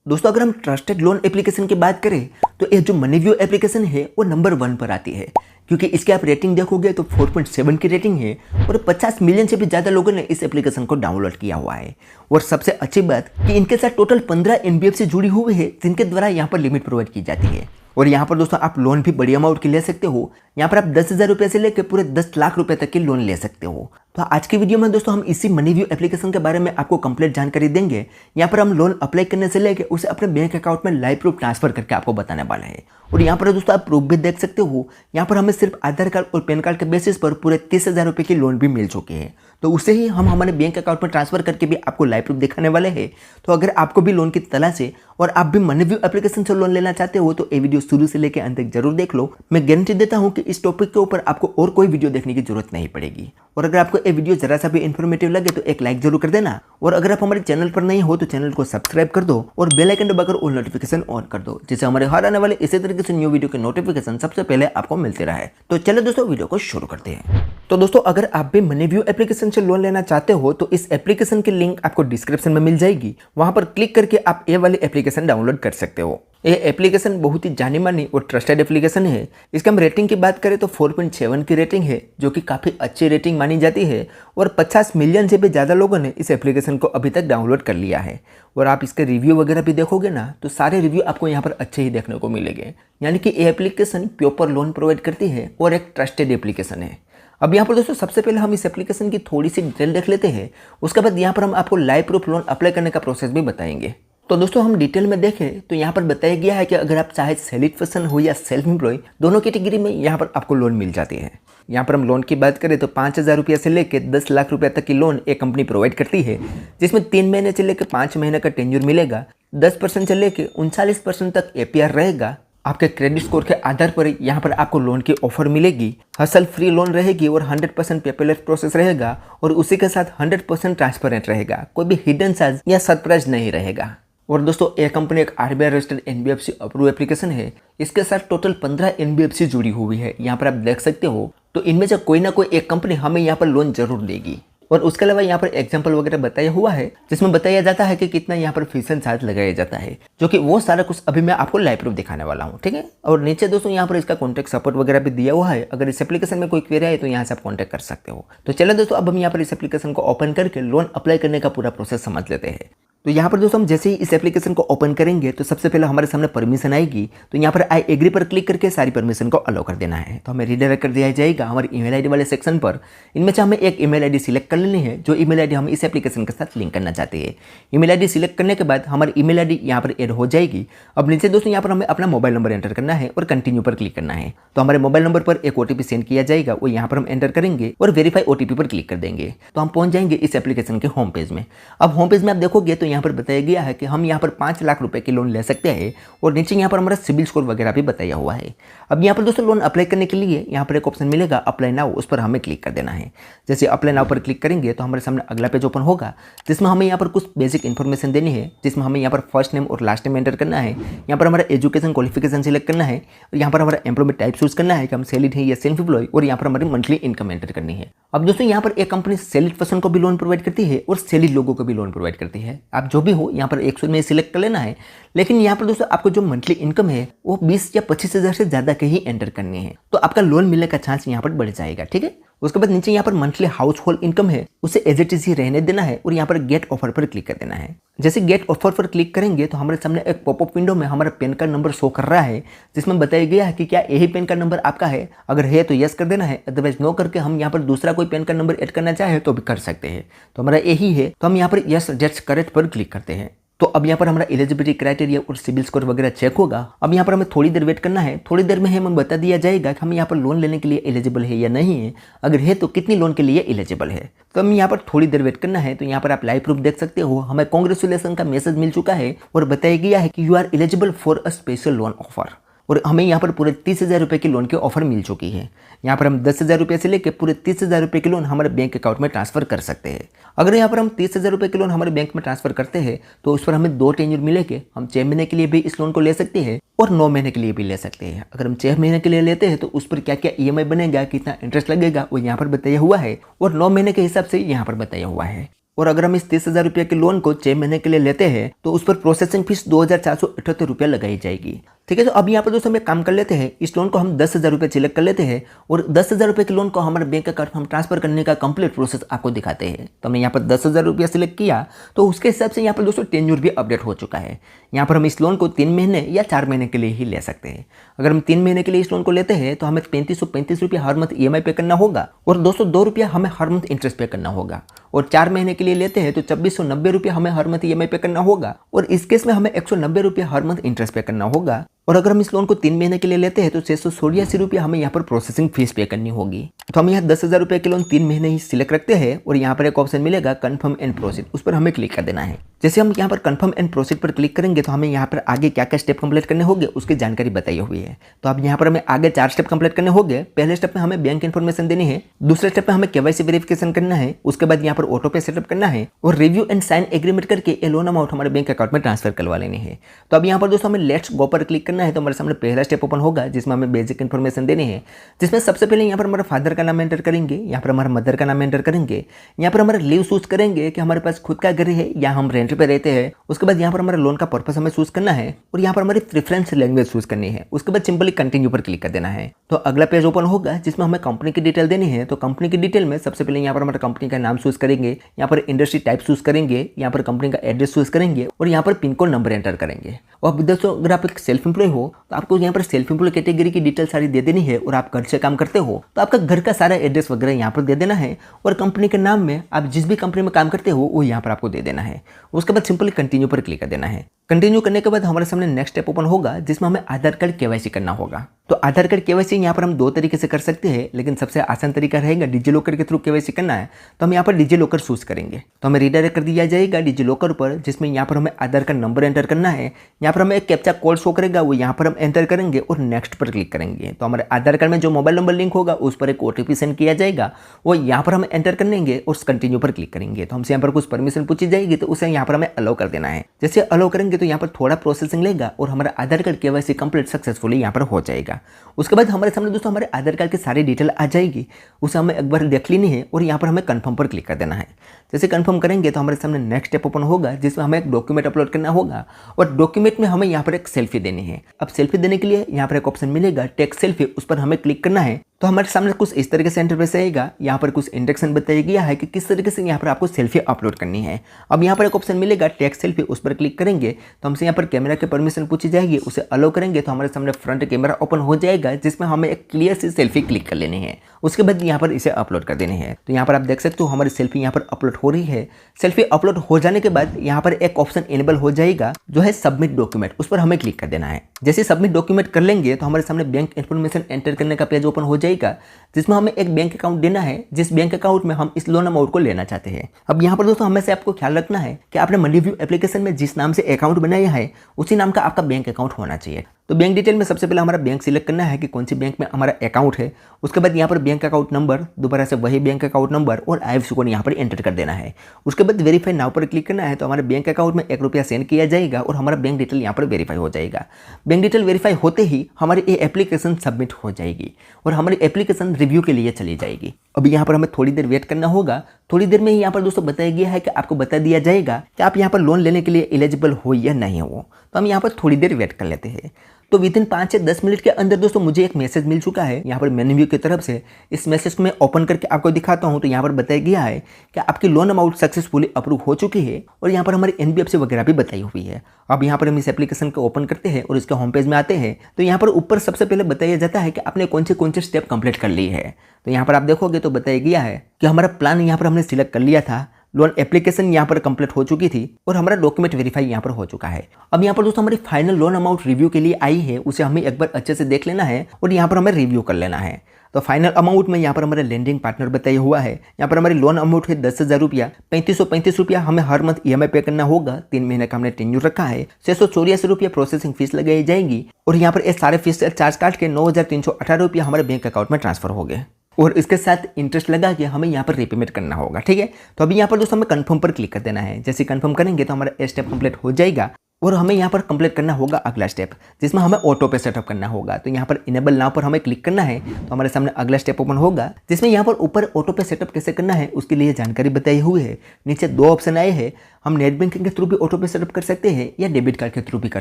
दोस्तों अगर हम ट्रस्टेड लोन एप्लीकेशन की बात करें तो ये जो मनीव्यू एप्लीकेशन है वो नंबर 1 पर आती है, क्योंकि इसकी आप रेटिंग देखोगे तो 4.7 की रेटिंग है और 50 मिलियन से भी ज़्यादा लोगों ने इस एप्लीकेशन को डाउनलोड किया हुआ है। और सबसे अच्छी बात कि इनके साथ टोटल 15 एनबीएफसी जुड़ी हुई है जिनके द्वारा यहाँ पर लिमिट प्रोवाइड की जाती है। और यहाँ पर दोस्तों आप लोन भी बड़ी अमाउंट की ले सकते हो। यहाँ पर आप 10,000 रुपये से लेकर पूरे 10 लाख रुपए तक की लोन ले सकते हो। तो आज की वीडियो में दोस्तों हम इसी मनीव्यू एप्लीकेशन के बारे में आपको कंप्लीट जानकारी देंगे। यहाँ पर हम लोन अप्लाई करने से लेकर उसे अपने बैंक अकाउंट में लाइव प्रूफ ट्रांसफर करके आपको बताने वाले हैं। और यहाँ पर दोस्तों आप प्रूफ भी देख सकते हो। यहाँ पर हमें सिर्फ आधार कार्ड और पैन कार्ड के बेसिस पर पूरे 30,000 रुपये की लोन भी मिल चुकी है। तो उसे ही हम हमारे बैंक अकाउंट में ट्रांसफर करके भी आपको लाइव प्रूफ दिखाने वाले हैं। तो अगर आपको भी लोन की तलाश है और आप भी मनीव्यू एप्लीकेशन से लोन लेना चाहते हो तो ये वीडियो शुरू से लेकर अंत तक जरूर देख लो। मैं गारंटी देता हूँ कि इस टॉपिक के ऊपर आपको और कोई वीडियो देखने की जरूरत नहीं पड़ेगी। और अगर आपको ये वीडियो जरा सा भी इन्फॉर्मेटिव लगे तो एक लाइक जरूर कर देना। और अगर आप हमारे चैनल पर नहीं हो तो चैनल को सब्सक्राइब कर दो और बेल आइकन दबाकर ऑल नोटिफिकेशन ऑन कर दो, जिससे हमारे हर आने वाले इसी तरीके से न्यू वीडियो के नोटिफिकेशन सबसे पहले आपको मिलते रहे। तो चलो दोस्तों वीडियो को शुरू करते हैं। तो दोस्तों अगर आप भी मनीव्यू एप्लीकेशन से लोन लेना चाहते हो तो इस एप्लीकेशन की लिंक आपको डिस्क्रिप्शन में मिल जाएगी। वहां पर क्लिक करके आप ये वाली एप्लीकेशन डाउनलोड कर सकते हो। ये एप्लीकेशन बहुत ही जानी मानी और ट्रस्टेड एप्लीकेशन है। इसके हम रेटिंग की बात करें तो 4.7 की रेटिंग है, जो कि काफ़ी अच्छी रेटिंग मानी जाती है। और 50 मिलियन से भी ज़्यादा लोगों ने इस एप्लीकेशन को अभी तक डाउनलोड कर लिया है। और आप इसके रिव्यू वगैरह भी देखोगे ना तो सारे रिव्यू आपको यहाँ पर अच्छे ही देखने को मिलेंगे। यानी कि ये एप्लीकेशन प्रॉपर लोन प्रोवाइड करती है और एक ट्रस्टेड एप्लीकेशन है। अब यहाँ पर दोस्तों सबसे पहले हम इस एप्लीकेशन की थोड़ी सी डिटेल देख लेते हैं। उसके बाद यहाँ पर हम आपको लाइव प्रूफ लोन अप्लाई करने का प्रोसेस भी बताएंगे। तो दोस्तों हम डिटेल में देखें तो यहाँ पर बताया गया है कि अगर आप चाहे सैलरीड पर्सन हो या सेल्फ एम्प्लॉय, दोनों कैटेगरी में यहाँ पर आपको लोन मिल जाती है। यहाँ पर हम लोन की बात करें तो 5,000 रुपये से लेकर 10 लाख रुपये तक की लोन एक कंपनी प्रोवाइड करती है, जिसमें 3 महीने से लेकर 5 महीने का टेन्योर मिलेगा। 10% से लेकर 39% तक APR रहेगा। आपके क्रेडिट स्कोर के आधार पर यहाँ पर आपको लोन की ऑफर मिलेगी। हसल फ्री लोन रहेगी और 100% पेपरलेस प्रोसेस रहेगा और उसी के साथ 100% ट्रांसपेरेंट रहेगा। कोई भी हिडन चार्ज या सरप्राइज नहीं रहेगा। और दोस्तों ये कंपनी एक RBI registered NBFC approve application है। इसके साथ टोटल 15 NBFC जुड़ी हुई है। यहाँ पर आप देख सकते हो। तो इनमें से कोई ना कोई एक कंपनी हमें यहाँ पर लोन जरूर देगी। और उसके अलावा यहाँ पर एग्जाम्पल वगैरह बताया हुआ है, जिसमें बताया जाता है कि कितना यहाँ पर फीस एंड चार्ज लगाया जाता है, जो कि वो सारा कुछ अभी मैं आपको लाइव प्रूफ दिखाने वाला हूँ। ठीक है। और नीचे दोस्तों यहाँ पर इसका कॉन्टैक्ट सपोर्ट वगैरह भी दिया हुआ है। अगर इस एप्लीकेशन में कोई क्वेरी है तो यहाँ से आप कॉन्टैक्ट कर सकते हो। तो चलो दोस्तों अब हम यहाँ पर इस एप्लीकेशन को ओपन करके लोन अप्लाई करने का पूरा प्रोसेस समझ लेते हैं। तो यहाँ पर दोस्तों हम जैसे ही इस एप्लीकेशन को ओपन करेंगे तो सबसे पहले हमारे सामने परमिशन आएगी। तो यहाँ पर आई एग्री पर क्लिक करके सारी परमिशन को अलाउ कर देना है। तो हमें रिडायरेक्ट कर दिया जाएगा हमारी ईमेल आईडी वाले सेक्शन पर। इनमें से हमें एक ईमेल आईडी सिलेक्ट कर लेनी है, जो ईमेल आईडी हम इस एप्लीकेशन के साथ लिंक करना चाहते हैं। ईमेल आईडी सिलेक्ट करने के बाद हमारी ईमेल आईडी यहाँ पर ऐड हो जाएगी। अब नीचे दोस्तों यहाँ पर हमें अपना मोबाइल नंबर एंटर करना है और कंटिन्यू पर क्लिक करना है। तो हमारे मोबाइल नंबर पर एक OTP सेंड किया जाएगा, वो यहाँ पर हम एंटर करेंगे और वेरीफाई OTP पर क्लिक कर देंगे। तो हम पहुंच जाएंगे इस एप्लीकेशन के होम पेज में। अब होम पेज में आप देखोगे तो यहाँ पर बताया गया है कि हम यहाँ पर 5 लाख रुपए की लोन ले सकते हैं। और नीचे यहाँ पर हमारा सिबिल स्कोर वगैरह भी बताया हुआ है। अब यहाँ पर दोस्तों लोन अप्लाई करने के लिए यहाँ पर एक ऑप्शन मिलेगा अप्लाई नाउ, उस पर हमें क्लिक कर देना है। जैसे अप्लाई नाउ पर क्लिक करेंगे तो हमारे सामने अगला पेज ओपन होगा, जिसमें हमें यहाँ पर कुछ बेसिक इन्फॉर्मेशन देनी है, जिसमें हमें यहाँ पर फर्स्ट नेम और लास्ट नेम एंटर करना है। यहाँ पर हमारा एजुकेशन क्वालिफिकेशन सिलेक्ट करना है और यहाँ पर हमारा एम्प्लॉयमेंट टाइप चूज करना है कि हम सैलरीड है या सेल्फ एम्प्लॉय, और यहाँ पर हमारी मंथली इनकम एंटर करनी है। अब दोस्तों यहाँ पर एक कंपनी सैलरीड पर्सन को भी लोन प्रोवाइड करती है और सैलरीड लोगों को भी लोन प्रोवाइड करती है। आप जो भी हो यहाँ पर 100 में सिलेक्ट कर लेना है। लेकिन यहाँ पर दोस्तों आपको जो मंथली इनकम है वो 20 या 25,000 से ज्यादा के ही एंटर करनी है, तो आपका लोन मिलने का चांस यहाँ पर बढ़ जाएगा। ठीक है। उसके बाद नीचे यहाँ पर मंथली हाउस होल्ड इनकम है, उसे एज इट इज ही रहने देना है और यहाँ पर गेट ऑफर पर क्लिक कर देना है। जैसे गेट ऑफर पर क्लिक करेंगे तो हमारे सामने एक पॉपअप विंडो में हमारा पैन कार्ड नंबर शो कर रहा है, जिसमें बताया गया है कि क्या यही पैन कार्ड नंबर आपका है। अगर है तो यस कर देना है, अदरवाइज नो करके हम यहाँ पर दूसरा कोई पैन कार्ड नंबर ऐड करना चाहे तो भी कर सकते हैं। तो हमारा यही है, तो हम यहाँ पर यस दैट्स करेक्ट पर क्लिक करते हैं। तो अब यहाँ पर हमारा एलिजिबिलिटी क्राइटेरिया और सिबिल स्कोर वगैरह चेक होगा। अब यहाँ पर हमें थोड़ी देर वेट करना है। थोड़ी देर में हमें बता दिया जाएगा कि हम यहाँ पर लोन लेने के लिए एलिजिबल है या नहीं है। अगर है तो कितनी लोन के लिए एलिजिबल है। तो हम यहाँ पर थोड़ी देर वेट करना है। तो यहाँ पर आप लाइव प्रूफ देख सकते हो, हमें कांग्रेचुलेशन का मैसेज मिल चुका है और बताया गया है कि you are eligible for a special loan offer. और हमें यहाँ पर पूरे 30,000 रुपये की लोन की ऑफर मिल चुकी है। यहाँ पर हम 10,000 रुपये से लेकर पूरे 30,000 रुपये की लोन हमारे बैंक अकाउंट में ट्रांसफर कर सकते हैं। अगर यहाँ पर हम 30,000 रुपये की लोन हमारे बैंक में ट्रांसफर करते हैं तो उस पर हमें 2 टेन्योर मिलेंगे। हम 6 महीने के लिए भी इस लोन को ले सकते हैं और 9 महीने के लिए भी ले सकते हैं। अगर हम 6 महीने के लिए लेते हैं तो उस पर क्या क्या EMI बनेगा, कितना इंटरेस्ट लगेगा, वो यहाँ पर बताया हुआ है और 9 महीने के हिसाब से यहाँ पर बताया हुआ है। और अगर हम इस 30,000 रुपये के लोन को 6 महीने के लिए लेते हैं तो उस पर प्रोसेसिंग फीस 2,478 रुपया लगाई जाएगी। ठीक है, तो अब यहाँ पर दोस्तों हम एक काम कर लेते हैं, इस लोन को हम 10,000 रुपये सिलेक्ट कर लेते हैं और 10,000 रुपये के लोन को हमारे बैंक अकाउंट में हम ट्रांसफर करने का कंप्लीट प्रोसेस आपको दिखाते हैं। तो हमने यहाँ पर 10,000 रुपया सिलेक्ट किया तो उसके हिसाब से यहाँ पर दोस्तों टेन्योर भी अपडेट हो चुका है। यहाँ पर हम इस लोन को 3 महीने या 4 महीने के लिए ही ले सकते हैं। अगर हम 3 महीने के लिए इस लोन को लेते हैं तो हमें 3,535 रुपया हर मंथ EMI पे करना होगा और 202 रुपया हमें हर मंथ इंटरेस्ट पे करना होगा। और 4 महीने के लिए लेते हैं तो 2,490 रुपया हमें हर मंथ EMI पे करना होगा और इस केस में हमें 190 रुपया हर मंथ इंटरेस्ट पे करना होगा। और अगर हम इस लोन को 3 महीने के लिए लेते हैं तो 686 रुपया हमें यहाँ पर प्रोसेसिंग फीस पे करनी होगी। तो हम यहाँ 10,000 रुपये के लोन 3 महीने ही सिलेक्ट रखते हैं और यहाँ पर एक ऑप्शन मिलेगा कन्फर्म एंड प्रोसीड, उस पर हमें क्लिक कर देना है। जैसे हम यहाँ पर कन्फर्म एंड प्रोसीड पर क्लिक करेंगे तो हमें यहाँ पर आगे क्या क्या स्टेप कंप्लीट करने होंगे उसकी जानकारी बताई हुई है। तो अब यहाँ पर हमें आगे 4 स्टेप कंप्लीट करने होंगे। पहले स्टेप में हमें बैंक इन्फॉर्मेशन देनी है, दूसरे स्टेप में हमें KYC वेरिफिकेशन करना है, उसके बाद यहाँ पर ऑटो पे सेटअप करना है और रिव्यू एंड साइन एग्रीमेंट करके ये लोन अमाउंट हमारे बैंक अकाउंट में ट्रांसफर करवा लेनी है। तो अब यहाँ पर दोस्तों हमें लेट्स गो पर क्लिक करना है। तो हमारे सामने पहला स्टेप ओपन होगा जिसमें हमें बेसिक इन्फॉर्मेशन देनी है, जिसमें सबसे पहले यहाँ पर हमारा फादर का नाम एंटर करेंगे, यहाँ पर हमारा मदर का नाम एंटर करेंगे, यहाँ पर हमारा लीव चूज करेंगे कि हमारे पास खुद का घर है या हम रेंट पे रहते हैं। उसके बाद यहाँ पर हमारा लोन का पर्पस हमें चूज करना है और यहाँ पर हमारी प्रेफरेंस लैंग्वेज चूज करनी है। उसके बाद सिंपली कंटिन्यू पर क्लिक कर देना है। तो अगला पेज ओपन होगा जिसमें हमें कंपनी की डिटेल देनी है। तो कंपनी की डिटेल में सबसे पहले यहाँ पर हमारा कंपनी का नाम चूज करेंगे, यहाँ पर इंडस्ट्री टाइप चूज करेंगे, यहाँ पर कंपनी का एड्रेस चूज करेंगे और यहाँ पर पिन कोड नंबर एंटर करेंगे। और अब दोस्तों अगर आप एक सेल्फ एम्प्लॉय हो तो आपको यहाँ पर सेल्फ एम्प्लॉय कैटेगरी की डिटेल सारी दे देनी है और आप घर से काम करते हो तो आपका घर का सारा एड्रेस वगैरह यहाँ पर दे देना है और कंपनी के नाम में आप जिस भी कंपनी में काम करते हो वो यहाँ पर आपको दे देना है। उसके बाद सिंपली कंटिन्यू पर क्लिक कर देना है। कंटिन्यू करने के बाद हमारे सामने नेक्स्ट स्टेप ओपन होगा जिसमें हमें आधार कार्ड KYC करना होगा। तो आधार कार्ड KYC यहाँ पर हम 2 तरीके से कर सकते हैं, लेकिन सबसे आसान तरीका रहेगा डिजिलॉकर के थ्रू KYC करना है। तो हम यहाँ पर डिजिलॉकर चूज करेंगे। तो हमें रिडायरेक्ट कर दिया जाएगा डिजिलॉकर पर, जिसमें यहाँ पर हमें आधार कार्ड नंबर एंटर करना है। यहाँ पर हमें एक कैप्चा कोड शो करेगा, वो यहाँ पर हम एंटर करेंगे और नेक्स्ट पर क्लिक करेंगे। तो हमारे आधार कार्ड में जो मोबाइल नंबर लिंक होगा उस पर एक OTP सेंड किया जाएगा, वो यहाँ पर हम एंटर करेंगे और कंटिन्यू पर क्लिक करेंगे। तो हमसे यहाँ पर कुछ परमिशन पूछी जाएगी तो उसे यहाँ पर हमें अलाउ कर देना है। जैसे अलाउ करेंगे तो यहाँ पर थोड़ा प्रोसेसिंग लेगा और हमारा आधार कार्ड KYC कंप्लीट सक्सेसफुली यहाँ पर हो जाएगा। उसके बाद हमारे सामने दोस्तों हमारे आधार कार्ड की सारी डिटेल आ जाएगी, उसे हमें एक बार देख लेनी है और यहाँ पर हमें कंफर्म पर क्लिक कर देना है। जैसे कंफर्म करेंगे तो हमारे सामने नेक्स्ट स्टेप ओपन होगा जिसमें हमें एक डॉक्यूमेंट अपलोड करना होगा और डॉक्यूमेंट में हमें यहाँ पर एक सेल्फी देनी है। अब सेल्फी देने के लिए यहाँ पर एक ऑप्शन मिलेगा टेक सेल्फी, उस पर हमें क्लिक करना है। तो हमारे सामने कुछ इस तरीके से इंटरफेस आएगा। यहाँ पर कुछ इंस्ट्रक्शन बताया गया है कि किस तरीके से यहाँ पर आपको सेल्फी अपलोड करनी है। अब यहाँ पर एक ऑप्शन मिलेगा टेक सेल्फी, उस पर क्लिक करेंगे तो हमसे यहाँ पर कैमरा की परमिशन पूछी जाएगी, उसे अलाउ करेंगे तो हमारे सामने फ्रंट कैमरा ओपन हो जाएगा जिसमें हमें एक क्लियर सी सेल्फी क्लिक कर लेनी है। उसके बाद यहाँ पर इसे अपलोड कर देनी है। तो यहाँ पर आप देख सकते हो हमारी सेल्फी यहाँ पर अपलोड हो रही है। सेल्फी अपलोड हो जाने के बाद यहाँ पर एक ऑप्शन इनेबल हो जाएगा जो है सबमिट डॉक्यूमेंट, उस पर हमें क्लिक कर देना है। जैसे सबमिट डॉक्यूमेंट कर लेंगे तो हमारे सामने बैंक इन्फॉर्मेशन एंटर करने का पेज ओपन हो जाएगा जिसमें हमें एक बैंक अकाउंट देना है, जिस बैंक अकाउंट में हम इस लोन अमाउंट को लेना चाहते हैं। अब यहाँ पर दोस्तों हमें से आपको ख्याल रखना है कि आपने मनीव्यू एप्लीकेशन में जिस नाम से अकाउंट बनाया है उसी नाम का आपका बैंक अकाउंट होना चाहिए। तो बैंक डिटेल में सबसे पहले हमारा बैंक सिलेक्ट करना है कि कौन सी बैंक में हमारा अकाउंट है। उसके बाद यहाँ पर बैंक अकाउंट नंबर, दोबारा से वही बैंक अकाउंट नंबर और IFSC कोड यहाँ पर एंटर कर देना है। उसके बाद वेरीफाई नाउ पर क्लिक करना है तो हमारे बैंक अकाउंट में 1 रुपया सेंड किया जाएगा और हमारा बैंक डिटेल यहाँ पर वेरीफाई हो जाएगा। बैंक डिटेल वेरीफाई होते ही हमारी ये एप्लीकेशन सबमिट हो जाएगी और हमारी एप्लीकेशन रिव्यू के लिए चली जाएगी। अब यहाँ पर हमें थोड़ी देर वेट करना होगा। थोड़ी देर में ही यहाँ पर दोस्तों बताया गया है कि आपको बता दिया जाएगा कि आप यहाँ पर लोन लेने के लिए एलिजिबल हो या नहीं हो। तो हम यहाँ पर थोड़ी देर वेट कर लेते हैं। तो विदिन 5 से 10 मिनट के अंदर दोस्तों मुझे एक मैसेज मिल चुका है यहाँ पर मेन्यू की तरफ से। इस मैसेज को मैं ओपन करके आपको दिखाता हूँ। तो यहाँ पर बताया गया है कि आपकी लोन अमाउंट सक्सेसफुली अप्रूव हो चुकी है और यहाँ पर हमारी NBFC वगैरह भी बताई हुई है। अब यहाँ पर हम इस एप्लीकेशन को ओपन करते हैं और इसके होम पेज में आते हैं। तो यहाँ पर ऊपर सबसे पहले बताया जाता है कि आपने कौन से स्टेप कंप्लीट कर ली है। तो यहाँ पर आप देखोगे तो बताया गया है कि हमारा प्लान यहाँ पर हमने सिलेक्ट कर लिया था, लोन एप्लीकेशन यहाँ पर कंप्लीट हो चुकी थी और हमारा डॉक्यूमेंट वेरीफाई यहाँ पर हो चुका है। अब यहाँ पर दोस्तों हमारी फाइनल लोन अमाउंट रिव्यू के लिए आई है, उसे हमें एक बार अच्छे से देख लेना है और यहाँ पर हमें रिव्यू कर लेना है। तो फाइनल अमाउंट में यहाँ पर हमारा लेंडिंग पार्टनर बताया हुआ है। यहाँ पर हमारी लोन अमाउंट है 10,000 रुपया, 3535 रुपया हमें हर मंथ EMI पे करना होगा। 3 महीने का हमने टेन्यूर रखा है। 684 रुपया प्रोसेसिंग फीस लगाई जाएगी और यहाँ पर ये सारे फीस चार्ज काट के 9,318 रुपया हमारे बैंक अकाउंट में ट्रांसफर हो गए और इसके साथ इंटरेस्ट लगा के हमें यहाँ पर रीपेमेंट करना होगा। ठीक है, तो अभी यहाँ पर दोस्तों हमें कंफर्म पर क्लिक कर देना है। जैसे कंफर्म करेंगे तो हमारा स्टेप कंप्लीट हो जाएगा और हमें यहाँ पर कंप्लीट करना होगा अगला स्टेप, जिसमें हमें ऑटो पे सेटअप करना होगा। तो यहाँ पर इनेबल नाउ पर हमें क्लिक करना है, तो हमारे सामने अगला स्टेप ओपन होगा, जिसमें यहाँ पर ऊपर ऑटो पे सेटअप कैसे करना है उसके लिए जानकारी बताई हुई है। नीचे 2 ऑप्शन आए हैं, हम नेट बैंकिंग के थ्रू भी ऑटो पे सेटअप कर सकते हैं या डेबिट कार्ड के थ्रू भी कर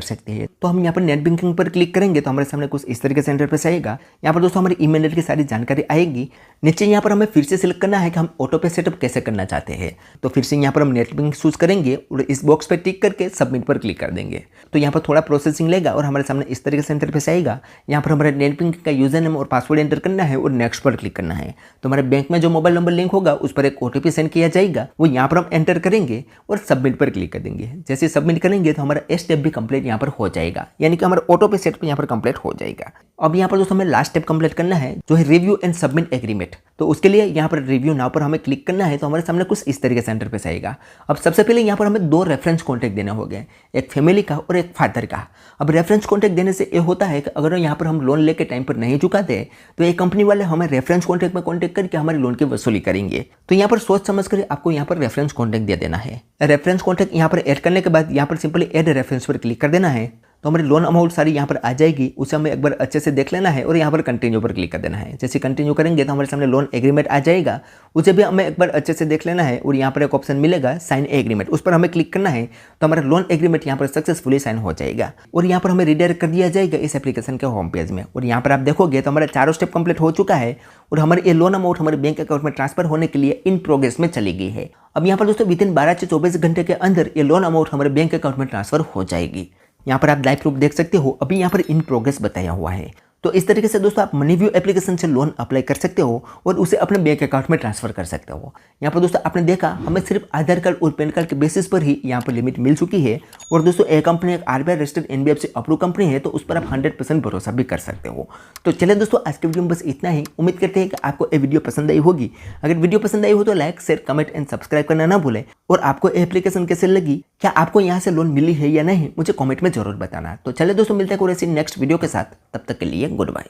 सकते हैं। तो हम यहाँ पर नेट बैंकिंग पर क्लिक करेंगे तो हमारे सामने कुछ इस तरीके से इंटरफेस आएगा। यहाँ पर दोस्तों हमारी ईमेल आईडी की सारी जानकारी आएगी। नीचे यहाँ पर हमें फिर से सिलेक्ट करना है कि हम ऑटो पे सेटअप कैसे करना चाहते हैं। तो फिर से यहाँ पर हम नेट बैंकिंग चूज करेंगे और इस बॉक्स पर टिक करके सबमिट पर क्लिक कर देंगे। तो यहाँ पर थोड़ा प्रोसेसिंग लेगा और हमारे सामने इस तरीके से इंटरफेस आएगा। यहाँ पर हमारे नेट बैंकिंग का यूजर नेम और पासवर्ड एंटर करना है और नेक्स्ट पर क्लिक करना है। तो हमारे बैंक में जो मोबाइल नंबर लिंक होगा उस पर एक ओटीपी सेंड किया जाएगा, वो यहाँ पर हम एंटर करेंगे और सबमिट पर क्लिक कर देंगे। जैसे सबमिट करेंगे तो हमारा स्टेप भी कंप्लीट यहाँ पर हो जाएगा, यानी कि हमारा ऑटो पे सेटअप यहाँ पर कंप्लीट हो जाएगा। अब यहाँ पर दोस्तों हमें लास्ट स्टेप कंप्लीट करना है, जो है रिव्यू एंड सबमिट एग्रीमेंट। तो उसके लिए यहाँ पर रिव्यू नाउ पर हमें क्लिक करना है। तो हमारे सामने कुछ इस तरीके से इंटरफेस आएगा। अब सबसे पहले यहाँ पर हमें 2 रेफरेंस कॉन्टैक्ट देने होंगे, एक फैमिली का और एक फादर का। अब रेफरेंस कॉन्टैक्ट देने से ये होता है कि अगर यहाँ पर हम लोन लेके टाइम पर नहीं चुकाते तो ये कंपनी वाले हमें रेफरेंस कॉन्टैक्ट में कॉन्टैक्ट करके हमारे लोन की वसूली करेंगे। तो यहाँ पर सोच समझ कर आपको यहाँ पर रेफरेंस कॉन्टैक्ट दे देना है। रेफरेंस कॉन्टैक्ट यहाँ पर ऐड करने के बाद यहाँ पर सिंपली ऐड रेफरेंस पर क्लिक कर देना है। तो हमारी लोन अमाउंट सारी यहाँ पर आ जाएगी, उसे हमें एक बार अच्छे से देख लेना है और यहाँ पर कंटिन्यू पर क्लिक कर देना है। जैसे कंटिन्यू करेंगे तो हमारे सामने लोन एग्रीमेंट आ जाएगा, उसे भी हमें एक बार अच्छे से देख लेना है और यहाँ पर एक ऑप्शन मिलेगा साइन एग्रीमेंट, उस पर हमें क्लिक करना है। तो हमारा लोन एग्रीमेंट यहाँ पर सक्सेसफुली साइन हो जाएगा और यहाँ पर हमें रिडायरेक्ट कर दिया जाएगा इस एप्लीकेशन के होम पेज में। और यहाँ पर आप देखोगे तो हमारा 4 स्टेप कंप्लीट हो चुका है और हमारी ये लोन अमाउंट हमारे बैंक अकाउंट में ट्रांसफर होने के लिए इन प्रोग्रेस में चली गई है। अब यहाँ पर दोस्तों विदिन 12 से 24 घंटे के अंदर ये लोन अमाउंट हमारे बैंक अकाउंट में ट्रांसफर हो जाएगी। यहाँ पर आप लाइव प्रूफ देख सकते हो, अभी यहाँ पर इन प्रोग्रेस बताया हुआ है। तो इस तरीके से दोस्तों आप मनीव्यू एप्लीकेशन से लोन अप्लाई कर सकते हो और उसे अपने बैंक अकाउंट में ट्रांसफर कर सकते हो। यहाँ पर दोस्तों आपने देखा हमें सिर्फ आधार कार्ड और पैन कार्ड के बेसिस पर ही यहाँ पर लिमिट मिल चुकी है। और दोस्तों ये कंपनी एक RBI registered NBFC approve company है, तो उस पर आप 100% भरोसा भी कर सकते हो। तो चलिए दोस्तों आज के वीडियो में बस इतना ही। उम्मीद करते हैं कि आपको ये वीडियो पसंद आई होगी। अगर वीडियो पसंद आई हो तो like share comment and subscribe करना ना भूलें। और आपको एप्लीकेशन कैसे लगी, क्या आपको यहाँ से लोन मिली है या नहीं, मुझे कमेंट में जरूर बताना। तो चलिए दोस्तों मिलते हैं कोई ऐसी नेक्स्ट वीडियो के साथ, तब तक के लिए गुड बाय।